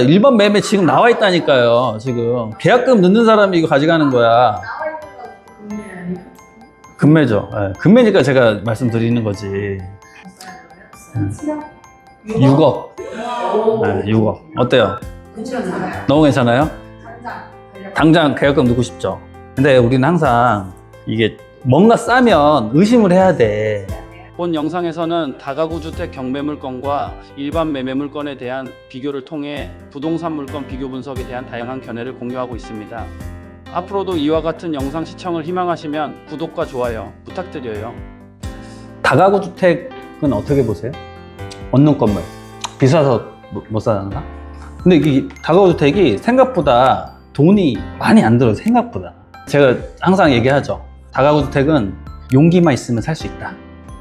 일반 매매 지금 나와 있다니까요. 지금 계약금 넣는 사람이 이거 가져가는 거야. 금매죠. 네, 금매니까 제가 말씀드리는 거지. 6억. 네, 6억. 어때요? 너무 괜찮아요? 당장 계약금 넣고 싶죠. 근데 우리는 항상 이게 뭔가 싸면 의심을 해야 돼. 본 영상에서는 다가구 주택 경매물건과 일반 매매물건에 대한 비교를 통해 부동산 물건 비교 분석에 대한 다양한 견해를 공유하고 있습니다. 앞으로도 이와 같은 영상 시청을 희망하시면 구독과 좋아요 부탁드려요. 다가구 주택은 어떻게 보세요? 원룸 건물 비싸서 못 사는가? 근데 이 다가구 주택이 생각보다 돈이 많이 안 들어요. 생각보다. 제가 항상 얘기하죠. 다가구 주택은 용기만 있으면 살 수 있다.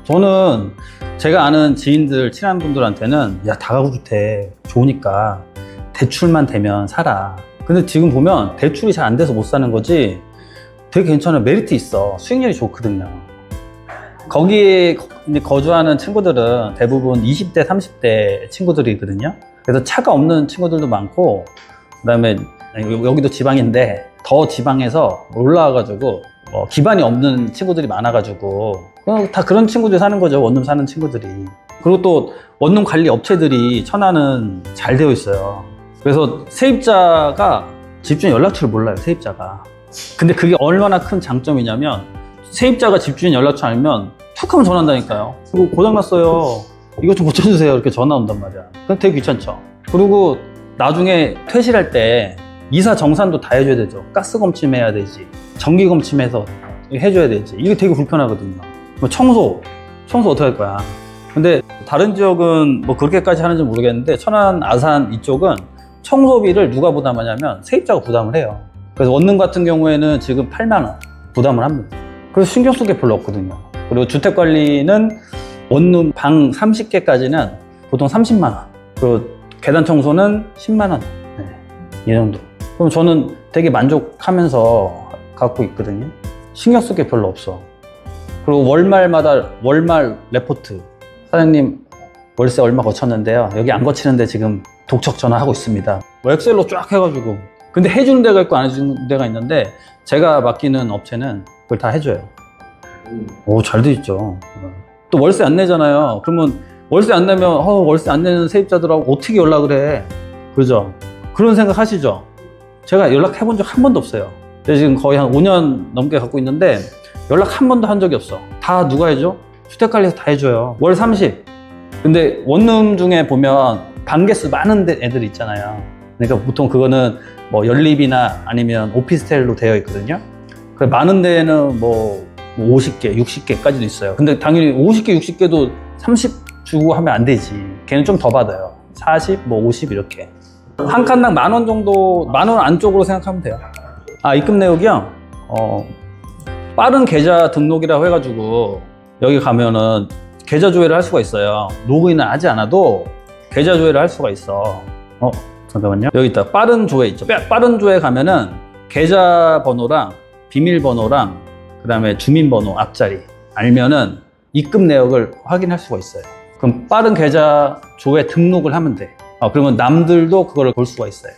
저는 제가 아는 지인들, 친한 분들한테는 야, 다가구 주택 좋으니까 대출만 되면 사라. 근데 지금 보면 대출이 잘 안 돼서 못 사는 거지 되게 괜찮아요. 메리트 있어. 수익률이 좋거든요. 거기에 거주하는 친구들은 대부분 20대, 30대 친구들이거든요. 그래서 차가 없는 친구들도 많고, 그 다음에 여기도 지방인데 더 지방에서 올라와가지고 기반이 없는 친구들이 많아가지고 다 그런 친구들이 사는 거죠. 원룸 사는 친구들이. 그리고 또 원룸 관리 업체들이 천안은 잘 되어 있어요. 그래서 세입자가 집주인 연락처를 몰라요. 세입자가. 근데 그게 얼마나 큰 장점이냐면 세입자가 집주인 연락처 알면 툭 하면 전화한다니까요. 그리고 고장났어요, 이것 좀 고쳐주세요, 이렇게 전화 온단 말이야. 그럼 되게 귀찮죠. 그리고 나중에 퇴실할 때 이사 정산도 다 해줘야 되죠. 가스 검침해야 되지, 전기 검침해서 해줘야 되지. 이게 되게 불편하거든요. 뭐 청소 어떻게 할 거야. 근데 다른 지역은 뭐 그렇게까지 하는지 모르겠는데 천안, 아산 이쪽은 청소비를 누가 부담하냐면 세입자가 부담을 해요. 그래서 원룸 같은 경우에는 지금 8만 원 부담을 합니다. 그래서 신경 쓸 게 별로 없거든요. 그리고 주택관리는 원룸 방 30개까지는 보통 30만 원, 그리고 계단 청소는 10만 원, 네, 이 정도. 그럼 저는 되게 만족하면서 갖고 있거든요. 신경 쓸 게 별로 없어. 그리고 월말마다 월말 레포트, 사장님 월세 얼마 거쳤는데요, 여기 안 거치는데 지금 독촉 전화하고 있습니다. 뭐 엑셀로 쫙 해가지고. 근데 해주는 데가 있고 안 해주는 데가 있는데 제가 맡기는 업체는 그걸 다 해줘요. 오, 잘 돼 있죠. 또 월세 안 내잖아요. 그러면 월세 안 내면 월세 안 내는 세입자들하고 어떻게 연락을 해? 그죠? 그런 생각 하시죠? 제가 연락해 본 적 한 번도 없어요. 제가 지금 거의 한 5년 넘게 갖고 있는데 연락 한 번도 한 적이 없어. 다 누가 해줘? 주택관리에서 다 해줘요. 월 30. 근데 원룸 중에 보면 방개수 많은 애들 있잖아요. 그러니까 보통 그거는 뭐 연립이나 아니면 오피스텔로 되어 있거든요. 많은 데는 뭐 50개, 60개까지도 있어요. 근데 당연히 50개, 60개도 30 주고 하면 안 되지. 걔는 좀 더 받아요. 40, 뭐 50 이렇게. 한 칸당 10,000원 정도, 10,000원 안쪽으로 생각하면 돼요. 아, 입금 내역이요? 빠른 계좌 등록이라고 해가지고 여기 가면은 계좌 조회를 할 수가 있어요. 로그인을 하지 않아도 계좌 조회를 할 수가 있어. 잠깐만요. 여기 있다. 빠른 조회 있죠. 빠른 조회 가면은 계좌 번호랑 비밀번호랑 그 다음에 주민번호 앞자리 알면은 입금 내역을 확인할 수가 있어요. 그럼 빠른 계좌 조회 등록을 하면 돼. 그러면 남들도 그거를 볼 수가 있어요.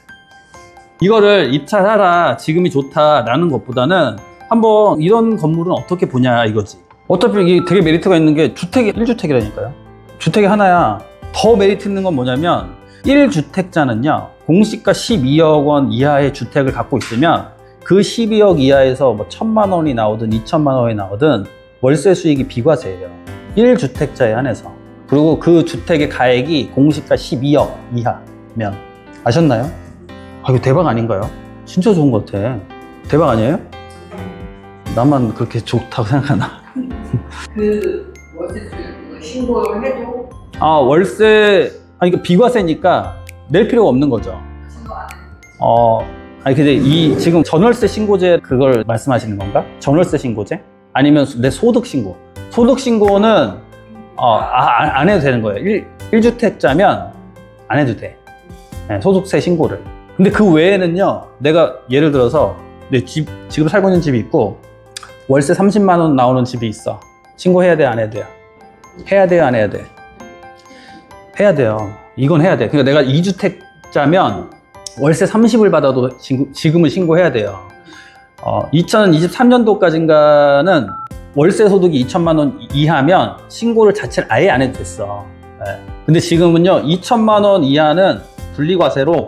이거를 입찰하라, 지금이 좋다라는 것보다는 한번 이런 건물은 어떻게 보냐 이거지. 어차피 이게 되게 메리트가 있는 게 주택이 1주택이라니까요. 주택이 하나야. 더 메리트 있는 건 뭐냐면 1주택자는요, 공시가 12억 원 이하의 주택을 갖고 있으면 그 12억 이하에서 뭐 1,000만 원이 나오든 2,000만 원이 나오든 월세 수익이 비과세예요. 1주택자에 한해서. 그리고 그 주택의 가액이 공시가 12억 이하면. 아셨나요? 이거 대박 아닌가요? 진짜 좋은 것 같아. 대박 아니에요? 나만 그렇게 좋다고 생각하나? 그 월세 수익 신고를 해도? 월세, 이거 비과세니까 낼 필요가 없는 거죠. 신고 안 해도? 근데 지금 전월세 신고제 그걸 말씀하시는 건가? 전월세 신고제? 아니면 내 소득 신고? 소득 신고는 안 해도 되는 거예요. 1주택자면 안 해도 돼. 네, 소득세 신고를. 근데 그 외에는요, 내가 예를 들어서 내 지금 살고 있는 집이 있고 월세 30만 원 나오는 집이 있어. 신고해야 돼, 안 해야 돼요? 해야 돼요, 안 해야 돼? 해야 돼요. 이건 해야 돼. 그러니까 내가 2주택 소득자면 월세 30을 받아도 지금은 신고해야 돼요. 2023년도까지인가는 월세 소득이 2천만 원 이하면 신고를 자체를 아예 안 해도 됐어. 근데 지금은요, 2천만 원 이하는 분리과세로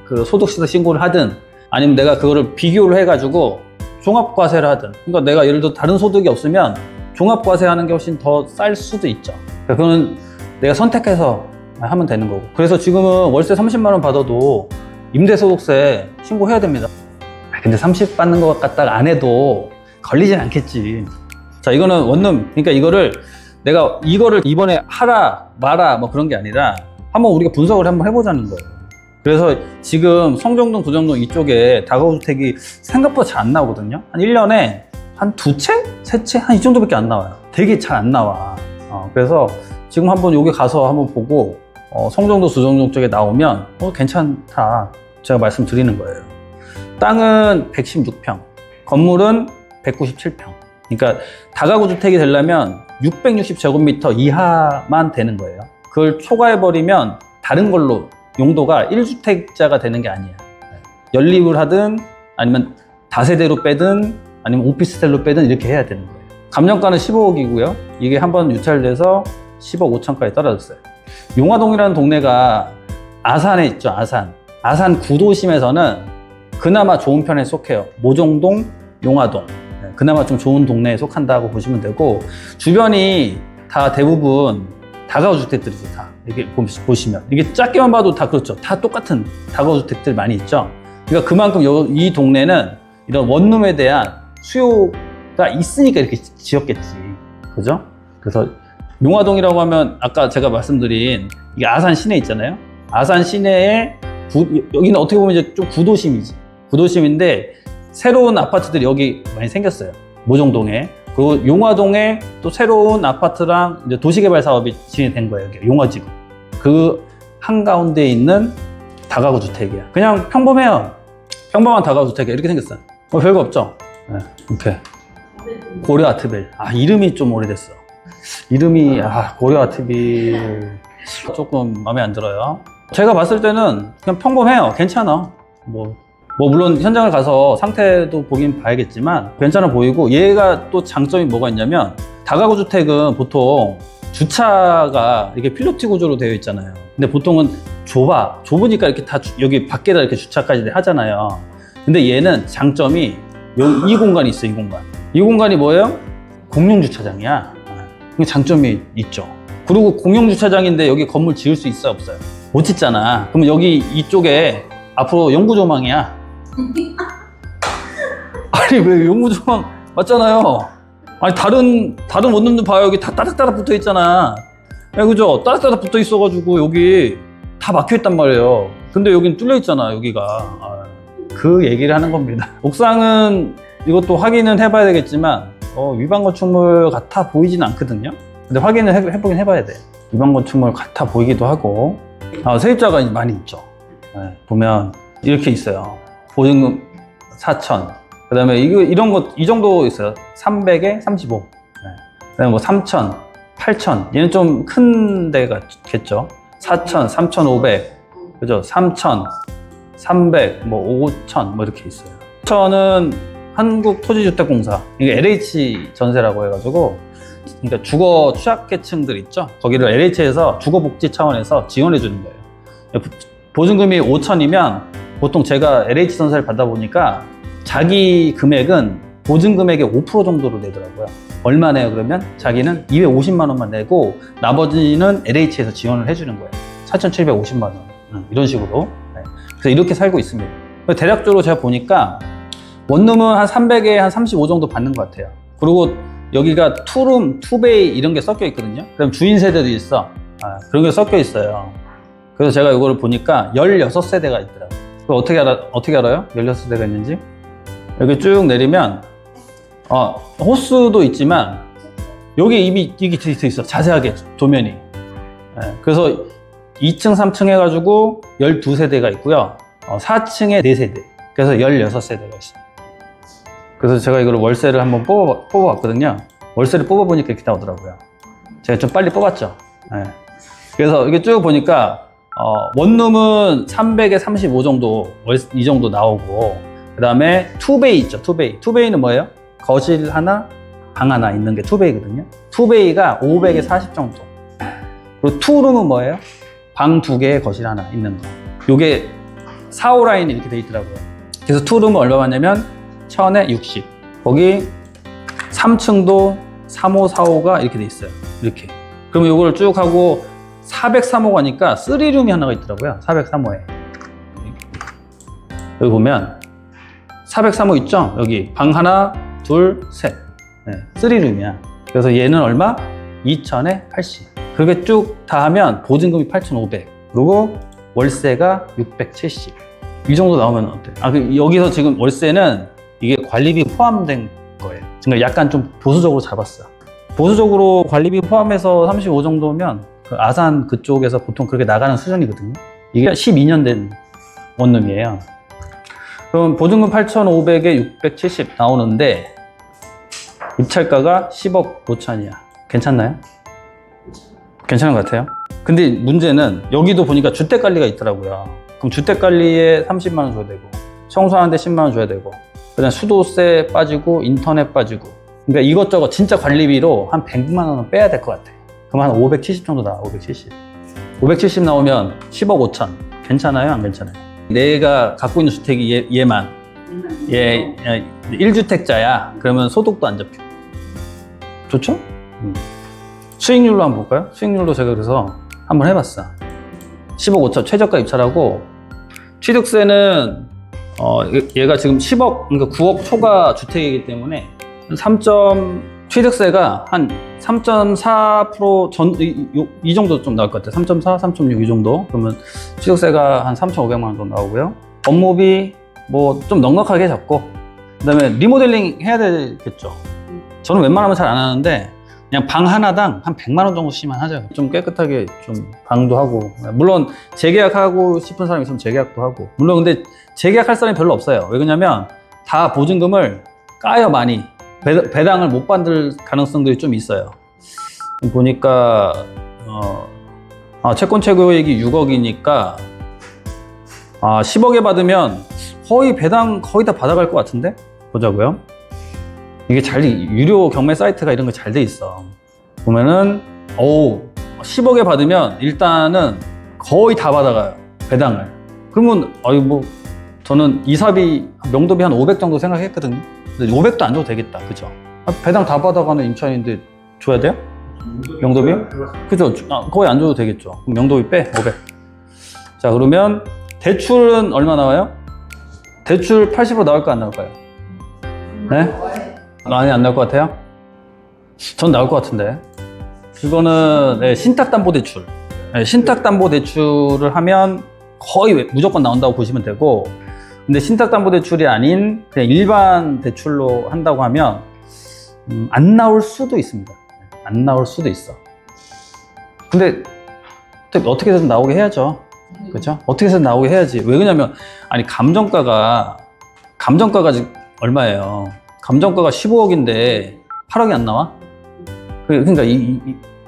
그 소득세 신고를 하든 아니면 내가 그거를 비교를 해가지고 종합과세를 하든, 그러니까 내가 예를 들어 다른 소득이 없으면 종합과세 하는 게 훨씬 더 쌀 수도 있죠. 그거는 내가 선택해서 하면 되는 거고. 그래서 지금은 월세 30만 원 받아도 임대소득세 신고해야 됩니다. 근데 30 받는 것 같다가 안 해도 걸리진 않겠지. 자, 이거는 원룸. 그러니까 내가 이거를 이번에 하라 마라 뭐 그런 게 아니라 한번 우리가 분석을 한번 해보자는 거예요. 그래서 지금 성정동, 도정동 이쪽에 다가구주택이 생각보다 잘 안 나오거든요. 한 1년에 한 2채? 3채? 한 이 정도밖에 안 나와요. 되게 잘 안 나와. 그래서 지금 한번 여기 가서 한번 보고 성정도, 도정동 쪽에 나오면 괜찮다 제가 말씀드리는 거예요. 땅은 116평, 건물은 197평. 그러니까 다가구주택이 되려면 660제곱미터 이하만 되는 거예요. 그걸 초과해버리면 다른 걸로 용도가 1주택자가 되는 게 아니에요. 연립을 하든 아니면 다세대로 빼든 아니면 오피스텔로 빼든 이렇게 해야 되는 거예요. 감정가는 15억이고요. 이게 한번 유찰돼서 10억 5천까지 떨어졌어요. 용화동이라는 동네가 아산에 있죠. 아산 구도심에서는 그나마 좋은 편에 속해요. 모종동, 용화동. 그나마 좀 좋은 동네에 속한다고 보시면 되고, 주변이 다 대부분 다가구주택들이죠. 다 이렇게 보시면 이게 작게만 봐도 다 그렇죠. 다 똑같은 다가구주택들 많이 있죠. 그러니까 그만큼 이 동네는 이런 원룸에 대한 수요가 있으니까 이렇게 지었겠지. 그죠? 그래서 용화동이라고 하면 아까 제가 말씀드린 이게 아산 시내 있잖아요. 아산 시내에 여기는 어떻게 보면 이제 좀 구도심이지. 구도심인데 새로운 아파트들이 여기 많이 생겼어요. 모종동에. 그리고 용화동에 또 새로운 아파트랑 이제 도시개발 사업이 진행된 거예요. 여기 용화지구. 그 한가운데에 있는 다가구 주택이야. 그냥 평범해요. 평범한 다가구 주택이야. 이렇게 생겼어요. 별거 없죠? 네, 이렇게. 고려 아트빌. 이름이 좀 오래됐어. 이름이, 고려 아트빌. 조금 마음에 안 들어요. 제가 봤을 때는 그냥 평범해요. 괜찮아. 물론 현장을 가서 상태도 보긴 봐야겠지만 괜찮아 보이고, 얘가 또 장점이 뭐가 있냐면 다가구 주택은 보통 주차가 이렇게 필로티 구조로 되어 있잖아요. 근데 보통은 좁으니까 이렇게 다 여기 밖에다 이렇게 주차까지 하잖아요. 근데 얘는 장점이 이 공간이 있어. 이 공간이 뭐예요? 공용 주차장이야. 장점이 있죠. 그리고 공용 주차장인데 여기 건물 지을 수 있어 없어요? 못 짓잖아. 그러면 여기 이쪽에 앞으로 영구조망이야. 아니 왜 영구조망 맞잖아요. 아니 다른 원룸도 봐요. 여기 다 따닥따닥 붙어 있잖아. 그죠? 따닥따닥 붙어 있어가지고 여기 다 막혀 있단 말이에요. 근데 여긴 뚫려 있잖아. 여기가. 그 얘기를 하는 겁니다. 옥상은 이것도 확인은 해봐야 되겠지만 위반 건축물 같아 보이진 않거든요. 근데 확인을 해보긴 해봐야 돼. 위반 건축물 같아 보이기도 하고. 세입자가 많이 있죠. 보면 이렇게 있어요. 보증금 4천. 그 다음에 이런 거, 이 정도 있어요. 300에 35. 그 다음에 3천, 8천. 얘는 좀 큰 데가겠죠. 4천, 3,500. 그죠? 3천, 300, 5천, 이렇게 있어요. 5천은 한국토지주택공사. 이게 LH 전세라고 해가지고, 그러니까 주거 취약계층들 있죠? 거기를 LH에서 주거복지 차원에서 지원해 주는 거예요. 보증금이 5천이면 보통 제가 LH 전세를 받아보니까 자기 금액은 보증금액의 5% 정도로 내더라고요. 얼마 내요 그러면? 자기는 250만 원만 내고 나머지는 LH에서 지원을 해주는 거예요. 4,750만 원. 이런 식으로. 그래서 이렇게 살고 있습니다. 대략적으로 제가 보니까 원룸은 한 300에 한 35 정도 받는 것 같아요. 그리고 여기가 투룸, 투베이 이런 게 섞여 있거든요. 그다음 주인 세대도 있어. 그런 게 섞여 있어요. 그래서 제가 이거를 보니까 16세대가 있더라고요. 그걸 어떻게 알아요? 16세대가 있는지? 여기 쭉 내리면 호수도 있지만 여기 이미 이게 돼 있어. 자세하게 도면이. 그래서 2층, 3층 해가지고 12세대가 있고요. 4층에 4세대. 그래서 16세대가 있어요. 그래서 제가 이걸 월세를 한번 뽑아봤거든요. 월세를 뽑아보니까 이렇게 나오더라고요. 제가 좀 빨리 뽑았죠. 그래서 이게 쭉 보니까 원룸은 300에 35 정도, 이 정도 나오고, 그 다음에 투베이 있죠, 투베이. 투베이는 뭐예요? 거실 하나, 방 하나 있는 게 투베이거든요. 투베이가 500에 40 정도. 그리고 투룸은 뭐예요? 방 2개에 거실 하나 있는 거. 요게 4호 라인이 이렇게 돼 있더라고요. 그래서 투룸은 얼마 받냐면 1000에 60. 거기 3층도 3호, 4호가 이렇게 돼 있어요. 이렇게. 그러면 요걸 쭉 하고 403호 가니까 3룸이 하나가 있더라고요. 403호에. 여기 보면 403호 있죠? 여기 방 하나, 둘, 셋. 네, 3룸이야. 그래서 얘는 얼마? 2000에 80. 그렇게 쭉 다 하면 보증금이 8,500. 그리고 월세가 670. 이 정도 나오면 어때요? 여기서 지금 월세는 이게 관리비 포함된 거예요. 그러니까 약간 좀 보수적으로 잡았어요. 보수적으로 관리비 포함해서 35 정도면 그 아산 그쪽에서 보통 그렇게 나가는 수준이거든요. 이게 12년 된 원룸이에요. 그럼 보증금 8,500에 670 나오는데 입찰가가 10억 5천이야. 괜찮나요? 괜찮은 것 같아요. 근데 문제는 여기도 보니까 주택관리가 있더라고요. 그럼 주택관리에 30만 원 줘야 되고, 청소하는데 10만 원 줘야 되고, 그다음 수도세 빠지고 인터넷 빠지고, 그러니까 이것저것 진짜 관리비로 한 100만 원은 빼야 될 것 같아. 그럼 한 570 정도 나와. 570 나오면 10억 5천. 괜찮아요? 안 괜찮아요? 내가 갖고 있는 주택이 얘만. 얘 1주택자야. 그러면 소득도 안 잡혀. 좋죠? 수익률로 한번 볼까요? 수익률로 제가 그래서 한번 해봤어. 10억 5천 최저가 입찰하고, 취득세는 얘가 지금 10억, 그러니까 9억 초과 주택이기 때문에 취득세가 한 3.4% 이 정도 좀 나올 것 같아요. 3.4, 3.6 이 정도. 그러면 취득세가 한 3,500만 원 정도 나오고요. 업무비 뭐 좀 넉넉하게 잡고, 그 다음에 리모델링 해야 되겠죠. 저는 웬만하면 잘 안 하는데 그냥 방 하나당 한 100만 원 정도씩만 하죠. 좀 깨끗하게 좀 방도 하고, 물론 재계약하고 싶은 사람이 있으면 재계약도 하고, 물론 근데 재계약할 사람이 별로 없어요. 왜 그러냐면 다 보증금을 까요. 많이 배당을 못 받을 가능성들이 좀 있어요. 보니까 채권 최고액이 6억이니까 10억에 받으면 거의 배당 거의 다 받아갈 것 같은데? 보자고요. 이게 유료 경매 사이트가 이런 거 잘 돼 있어. 보면은 10억에 받으면 일단은 거의 다 받아가요. 배당을. 그러면 저는 이사비 명도비 한 500 정도 생각했거든요. 근데 500도 안 줘도 되겠다. 그죠? 배당 다 받아가는 임차인인데 줘야 돼요? 명도비요? 그죠? 거의 안 줘도 되겠죠. 그럼 명도비 빼 500. 자, 그러면 대출은 얼마 나와요? 대출 80% 나올까 안 나올까요? 네? 많이 안 나올 것 같아요? 전 나올 것 같은데. 그거는 신탁담보대출. 신탁담보대출을 하면 거의 무조건 나온다고 보시면 되고, 근데 신탁담보대출이 아닌 그냥 일반 대출로 한다고 하면 안 나올 수도 있습니다. 안 나올 수도 있어. 근데 어떻게 해서 나오게 해야죠. 그렇죠? 어떻게 해서 나오게 해야지. 왜 그러냐면 감정가가 얼마예요? 감정가가 15억인데 8억이 안 나와? 그러니까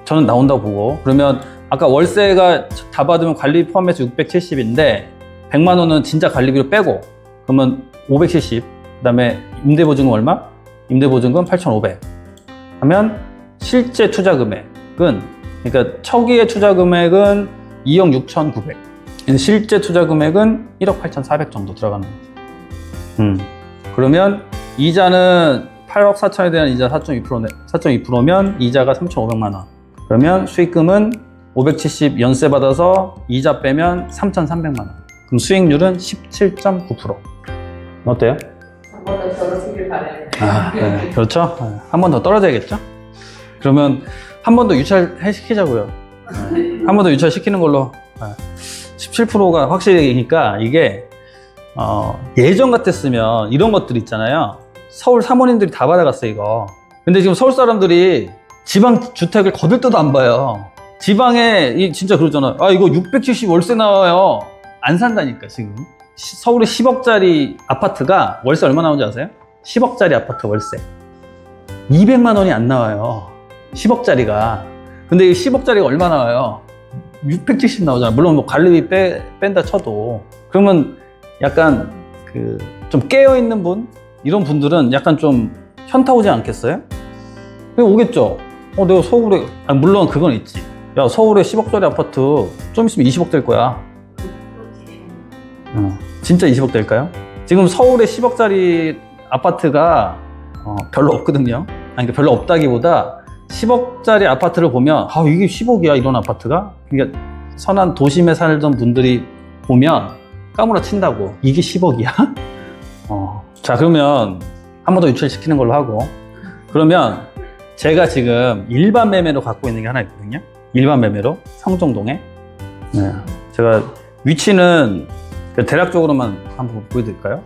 저는 나온다고 보고, 그러면 아까 월세가 다 받으면 관리비 포함해서 670인데 100만 원은 진짜 관리비로 빼고, 그러면 570. 그 다음에 임대보증금 얼마? 임대보증금 8,500 하면 실제 투자 금액은, 그러니까 초기의 투자 금액은 2억 6,900. 실제 투자 금액은 1억 8,400 정도 들어가는 거죠. 그러면 이자는 8억 4천에 대한 이자 4.2%면 이자가 3,500만 원. 그러면 수익금은 570 연세 받아서 이자 빼면 3,300만 원. 그럼 수익률은 17.9%. 어때요? 한 번 더 떨어지길 바래요. 네, 그렇죠. 한 번 더 떨어져야겠죠. 그러면 한 번 더 유찰시키자고요. 한 번 더 유찰시키는 걸로. 17%가 확실히니까 이게 예전 같았으면 이런 것들 있잖아요. 서울 사모님들이 다 받아갔어 이거. 근데 지금 서울 사람들이 지방 주택을 거들떠도 안 봐요. 지방에 진짜 그러잖아. 이거 670 월세 나와요. 안 산다니까 지금. 서울에 10억짜리 아파트가 월세 얼마 나오는지 아세요? 10억짜리 아파트 월세 200만 원이 안 나와요. 10억짜리가. 근데 이 10억짜리가 얼마 나와요? 670 나오잖아. 물론 뭐 관리비 뺀다 쳐도. 그러면 약간 그 좀 깨어있는 분? 이런 분들은 약간 좀 현타 오지 않겠어요? 그냥 오겠죠? 내가 서울에, 물론 그건 있지. 야, 서울에 10억짜리 아파트 좀 있으면 20억 될 거야. 진짜 20억 될까요? 지금 서울에 10억짜리 아파트가 별로 없거든요. 아니, 그러니까 별로 없다기보다 10억짜리 아파트를 보면 이게 10억이야 이런 아파트가? 그러니까 선한 도심에 살던 분들이 보면 까무러친다고. 이게 10억이야? 자, 그러면 한 번 더 유출시키는 걸로 하고, 그러면 제가 지금 일반 매매로 갖고 있는 게 하나 있거든요. 일반 매매로 성정동에. 네. 제가 위치는 대략적으로만 한번 보여드릴까요?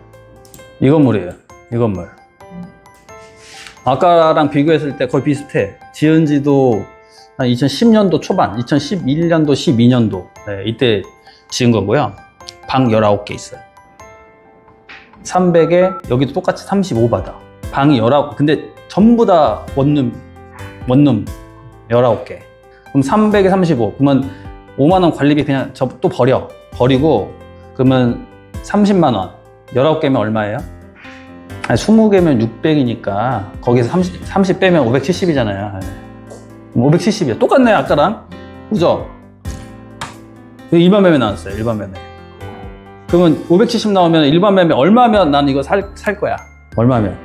이 건물이에요. 이 건물. 아까랑 비교했을 때 거의 비슷해. 지은 지도 한 2010년도 초반, 2011년도, 12년도. 네, 이때 지은 거고요. 방 19개 있어요. 300에 여기도 똑같이 35받아. 방이 19개. 근데 전부 다 원룸 19개. 그럼 300에 35. 그러면 5만원 관리비 그냥 또 버리고, 그러면 30만원. 19개면 얼마예요? 20개면 600이니까 거기서 30 빼면 570이잖아요. 570이야. 똑같네, 아까랑. 그죠? 일반 매매 나왔어요, 일반 매매. 그러면 570 나오면 일반 매매 얼마면 난 이거 살 거야? 얼마면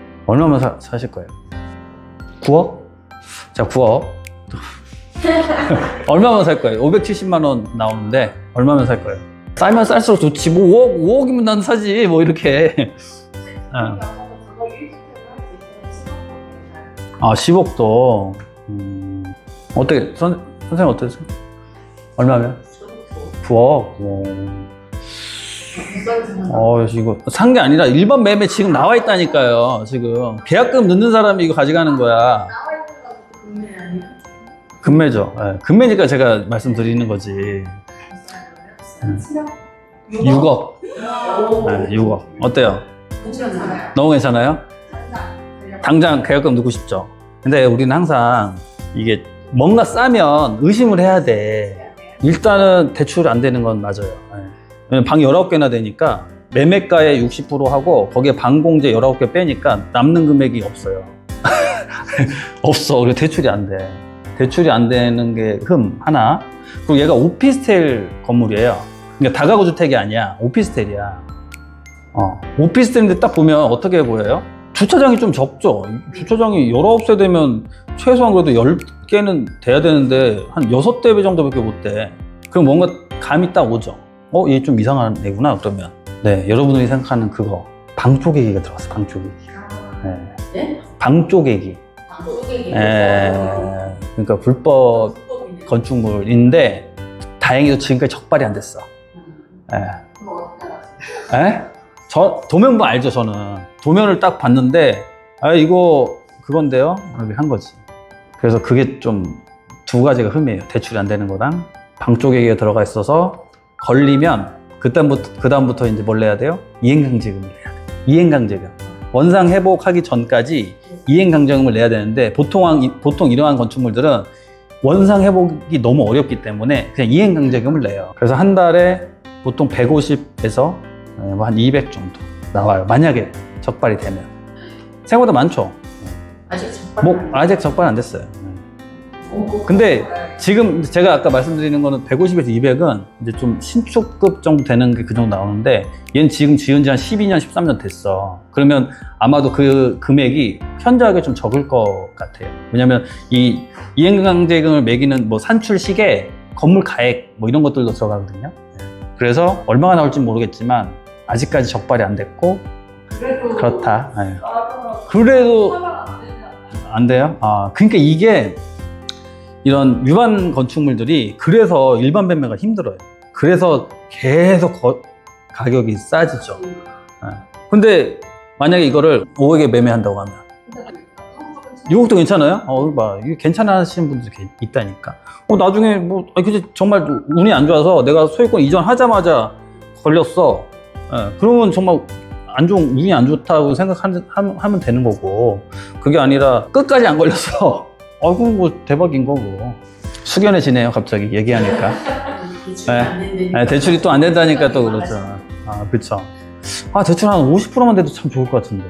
사실 거예요? 9억? 자, 9억. 얼마면 살 거예요? 570만원 나오는데 얼마면 살 거예요? 싸면 쌀수록 좋지. 뭐 5억이면 난 사지. 뭐 이렇게. 10억도. 어떻게, 선생님 어떠세요? 얼마면? 9억. 이거 산 게 아니라 일반 매매 지금 나와 있다니까요. 지금 계약금 넣는 사람이 이거 가져가는 거야. 금매죠. 네, 금매니까 제가 말씀드리는 거지. 6억. 네, 6억. 어때요? 너무 괜찮아요? 당장 계약금 넣고 싶죠. 근데 우리는 항상 이게 뭔가 싸면 의심을 해야 돼. 일단은 대출 안 되는 건 맞아요. 네. 방 19개나 되니까 매매가의 60% 하고 거기에 방공제 19개 빼니까 남는 금액이 없어요. 없어. 그리고 대출이 안 돼. 대출이 안 되는 게 하나. 그리고 얘가 오피스텔 건물이에요. 그러니까 다가구 주택이 아니야. 오피스텔이야. 오피스텔인데 딱 보면 어떻게 보여요? 주차장이 좀 적죠. 주차장이 19세대면 최소한 그래도 10개는 돼야 되는데 한 6대배 정도밖에 못 돼. 그럼 뭔가 감이 딱 오죠. 얘 좀 이상한 애구나 그러면. 네, 여러분들이 생각하는 그거 방 쪼개기가 들어갔어. 방 쪼개기. 네? 방 쪼개기. 그러니까 불법 건축물인데 다행히도 지금까지 적발이 안 됐어. 도면부 알죠, 저는. 도면을 딱 봤는데, 이거 그건데요? 이렇게 한 거지. 그래서 그게 좀 두 가지가 흠이에요. 대출이 안 되는 거랑 방 쪼개기가 들어가 있어서 걸리면 그다음부터 이제 뭘 내야 돼요? 이행강제금을 내야 돼요. 이행강제금. 원상 회복하기 전까지 이행강제금을 내야 되는데 보통 이러한 건축물들은 원상 회복이 너무 어렵기 때문에 그냥 이행강제금을 내요. 그래서 한 달에 보통 150에서 한 200 정도 나와요. 만약에 적발이 되면. 생각보다 많죠? 아직 적발 안 됐어요. 근데 지금 제가 아까 말씀드리는 거는 150에서 200은 이제 좀 신축급 정도 되는 게 그 정도 나오는데 얘는 지금 지은 지 한 12년, 13년 됐어. 그러면 아마도 그 금액이 현저하게 좀 적을 것 같아요. 왜냐면 이 이행강제금을 매기는 뭐 산출 시계, 건물 가액 뭐 이런 것들도 들어가거든요. 그래서 얼마가 나올지 모르겠지만 아직까지 적발이 안 됐고 그렇다. 그래도 안 돼요? 그러니까 이게 이런 위반 건축물들이 그래서 일반 매매가 힘들어요. 그래서 계속 가격이 싸지죠. 근데 만약에 이거를 5억에 매매한다고 하면 6억도 괜찮아요? 이게 괜찮아 하시는 분들이 있다니까. 나중에 그치, 정말 운이 안 좋아서 내가 소유권 이전하자마자 걸렸어. 그러면 정말 운이 안 좋다고 생각하면 되는 거고, 그게 아니라 끝까지 안 걸려서 그럼 뭐 대박인 거고. 숙연해지네요, 갑자기 얘기하니까. 대출이 안 된다니까. 네, 대출이 또 안 된다니까 또 그렇죠. 아, 그렇죠. 아, 대출 한 50%만 돼도 참 좋을 것 같은데.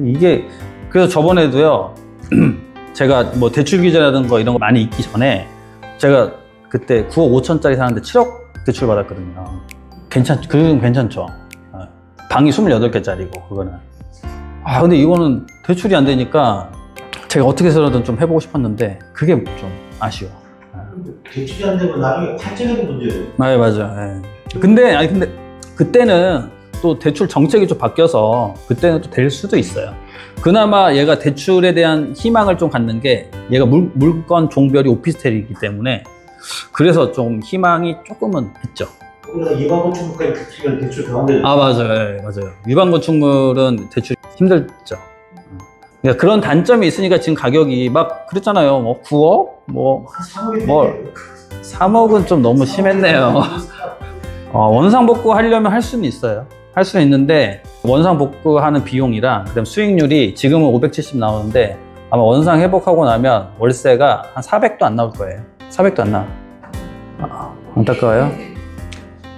이게, 그래서 저번에도요, 제가 뭐 대출 규제라든가 이런 거 많이 있기 전에 제가 그때 9억 5천짜리 사는데 7억 대출 받았거든요. 그건 괜찮죠. 방이 28개짜리고, 그거는. 아, 근데 이거는 대출이 안 되니까 제가 어떻게 해서라도 좀 해보고 싶었는데 그게 좀 아쉬워. 대출이 안 되면 나중에 탈증에도 문제예요. 네, 맞아요. 예. 근데 그때는 또 대출 정책이 좀 바뀌어서 그때는 또 될 수도 있어요. 그나마 얘가 대출에 대한 희망을 좀 갖는 게 얘가 물건 종별이 오피스텔이기 때문에 그래서 좀 희망이 조금은 있죠. 그러다 일반건축물까지 붙이면 대출 더 안 되죠. 아, 맞아요. 예, 맞아요. 일반 건축물은 대출 힘들죠. 그러니까 그런 단점이 있으니까 지금 가격이 막 그랬잖아요. 뭐 9억? 뭐 3억은 좀 너무 심했네요. 원상 복구 하려면 할 수는 있어요. 할 수는 있는데 원상 복구하는 비용이랑 그다음 수익률이 지금은 570 나오는데 아마 원상 회복하고 나면 월세가 한 400도 안 나올 거예요. 400도 안 나와. 안타까워요.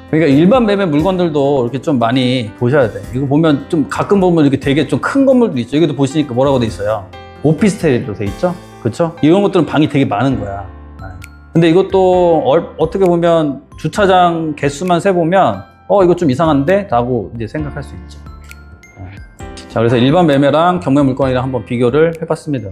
그러니까 일반 매매 물건들도 이렇게 좀 많이 보셔야 돼. 이거 보면 좀 가끔 보면 이렇게 되게 좀 큰 건물도 있죠. 여기도 보시니까 뭐라고 돼 있어요. 오피스텔로 돼 있죠. 그렇죠? 이런 것들은 방이 되게 많은 거야. 근데 이것도 어떻게 보면 주차장 개수만 세보면 이거 좀 이상한데? 라고 이제 생각할 수 있죠. 자, 그래서 일반 매매랑 경매 물건이랑 한번 비교를 해봤습니다.